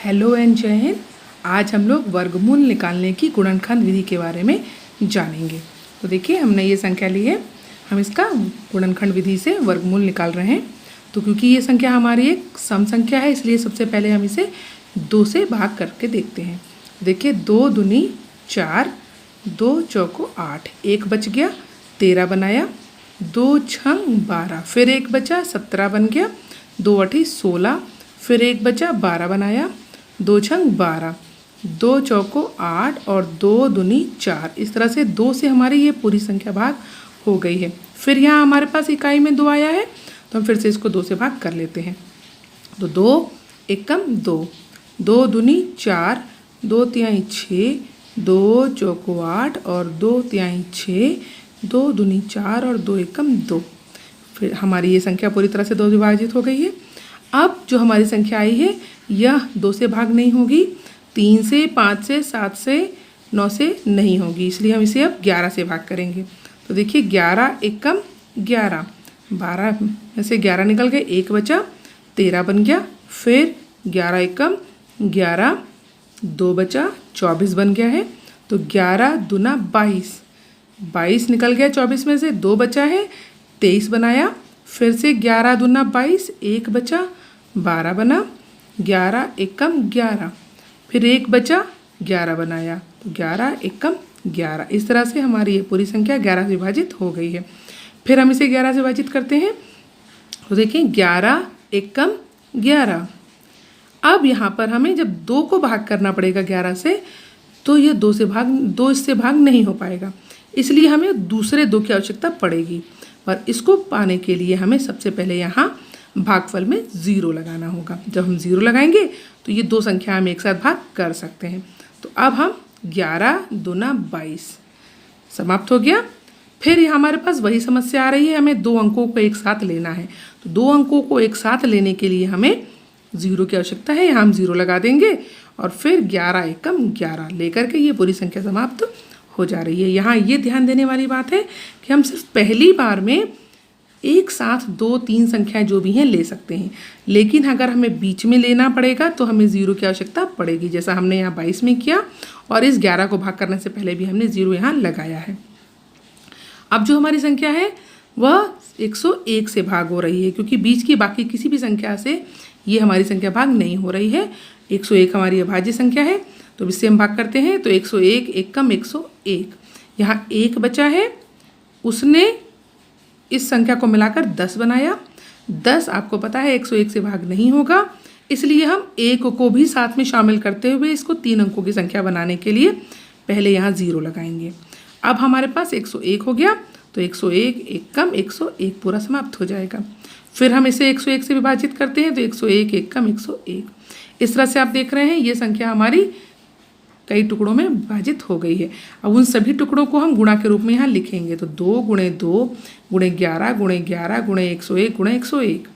Hello and जय हिंद। आज हम लोग वर्गमूल निकालने की गुणनखंड विधि के बारे में जानेंगे। तो देखिए, हमने ये संख्या ली है, हम इसका गुणनखंड विधि से वर्गमूल निकाल रहे हैं। तो क्योंकि ये संख्या हमारी एक सम संख्या है, इसलिए सबसे पहले हम इसे 2 से भाग करके देखते हैं। देखिए, 2 दूनी 4, 2 चौको 8, 1 बच गया 13 बनाया, 2 छंग 12, फिर 1 बचा 17 बन गया, 2 अठी 16, फिर 1 बचा 12 बनाया, 2 छंग 12, 2 चौको 8 और 2 दूनी 4। इस तरह से 2 से हमारी ये पूरी संख्या भाग हो गई है। फिर यहाँ हमारे पास इकाई में 2 आया है, तो हम फिर से इसको 2 से भाग कर लेते हैं। तो 2 एकम 2, 2 दूनी 4, 2 तिहाई 6, 2 चौको 8 और 2 तिहाई 6, 2 दूनी 4 और 2 एकम 2। फिर हमारी ये संख्या पूरी तरह से 2 विभाजित हो गई है। अब जो हमारी संख्या आई है यह 2 से भाग नहीं होगी, 3 से, 5 से, 7 से, 9 से नहीं होगी, इसलिए हम इसे अब 11 से भाग करेंगे। तो देखिए, 11 एकम 11, 12 में से 11 निकल गए, 1 बचा 13 बन गया, फिर 11 एकम 11, 2 बचा 24 बन गया है। तो 11 दूना 22, 22 निकल गया 24 में से, 2 बचा है 23 बनाया, फिर से 11 दूना 22, 1 बचा 12 बना, 11 एकम 11, फिर 1 बचा 11 बनाया, तो 11 एकम 11। इस तरह से हमारी ये पूरी संख्या 11 से विभाजित हो गई है। फिर हम इसे 11 से विभाजित करते हैं। तो देखिए, 11 एकम 11। अब यहाँ पर हमें जब 2 को भाग करना पड़ेगा 11 से, तो ये 2 इससे भाग नहीं हो पाएगा, इसलिए हमें दूसरे 2 की आवश्यकता पड़ेगी। और इसको पाने के लिए हमें सबसे पहले यहाँ भागफल में 0 लगाना होगा। जब हम 0 लगाएंगे तो ये 2 संख्या हम एक साथ भाग कर सकते हैं। तो अब हम 11 दूना 22 समाप्त हो गया। फिर हमारे पास वही समस्या आ रही है, हमें 2 अंकों को एक साथ लेना है। तो 2 अंकों को एक साथ लेने के लिए हमें 0 की आवश्यकता है। यहाँ हम 0 लगा देंगे और फिर 11 एकम 11 लेकर के ये पूरी संख्या समाप्त हो जा रही है। यहाँ ये ध्यान देने वाली बात है कि हम सिर्फ पहली बार में एक साथ 2, 3 संख्याएं जो भी हैं ले सकते हैं, लेकिन अगर हमें बीच में लेना पड़ेगा तो हमें 0 की आवश्यकता पड़ेगी, जैसा हमने यहाँ 22 में किया और इस 11 को भाग करने से पहले भी हमने 0 यहाँ लगाया है। अब जो हमारी संख्या है वह 101 से भाग हो रही है, क्योंकि बीच की बाकी किसी भी संख्या से ये हमारी संख्या भाग नहीं हो रही है। 101 हमारी अभाज्य संख्या है, तो इससे हम भाग करते हैं। तो 101 एकम 101, यहाँ 1 बचा है, उसने इस संख्या को मिलाकर 10 बनाया। 10 आपको पता है 101 से भाग नहीं होगा, इसलिए हम 1 को भी साथ में शामिल करते हुए इसको 3 अंकों की संख्या बनाने के लिए पहले यहाँ 0 लगाएंगे। अब हमारे पास 101 हो गया, तो 101 एकम 101 पूरा समाप्त हो जाएगा। फिर हम इसे 101 से विभाजित करते हैं, तो 101 एकम 101। इस तरह से आप देख रहे हैं ये संख्या हमारी कई टुकड़ों में विभाजित हो गई है। अब उन सभी टुकड़ों को हम गुणा के रूप में यहाँ लिखेंगे। तो 2 गुणे 2 गुणे 11 गुणे 11 गुणे 101 गुणे 101,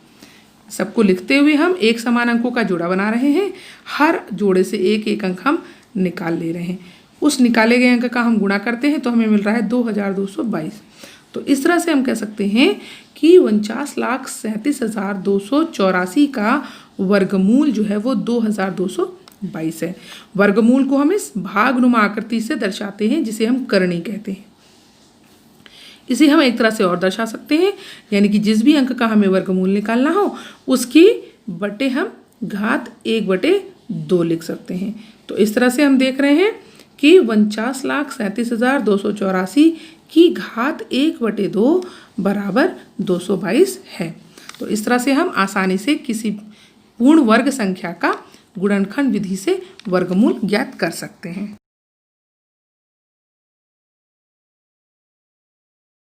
सबको लिखते हुए हम एक समान अंकों का जोड़ा बना रहे हैं। हर जोड़े से एक एक अंक हम निकाल ले रहे हैं। उस निकाले गए अंक का हम गुणा करते हैं तो हमें मिल रहा है 2222। तो इस तरह से हम कह सकते हैं कि 49,37,284 का वर्गमूल जो है वो 2222 है। वर्गमूल को हम इस भागनुमा आकृति से दर्शाते हैं, जिसे हम करनी कहते हैं। इसे हम एक तरह से और दर्शा सकते हैं, यानी कि जिस भी अंक का हमें वर्गमूल निकालना हो उसकी बटे हम घात 1/2 लिख सकते हैं। तो इस तरह से हम देख रहे हैं कि 49,37,284 की घात 1/2 बराबर 222 है। तो इस तरह से हम आसानी से किसी पूर्ण वर्ग संख्या का गुणनखंड विधि से वर्गमूल ज्ञात कर सकते हैं।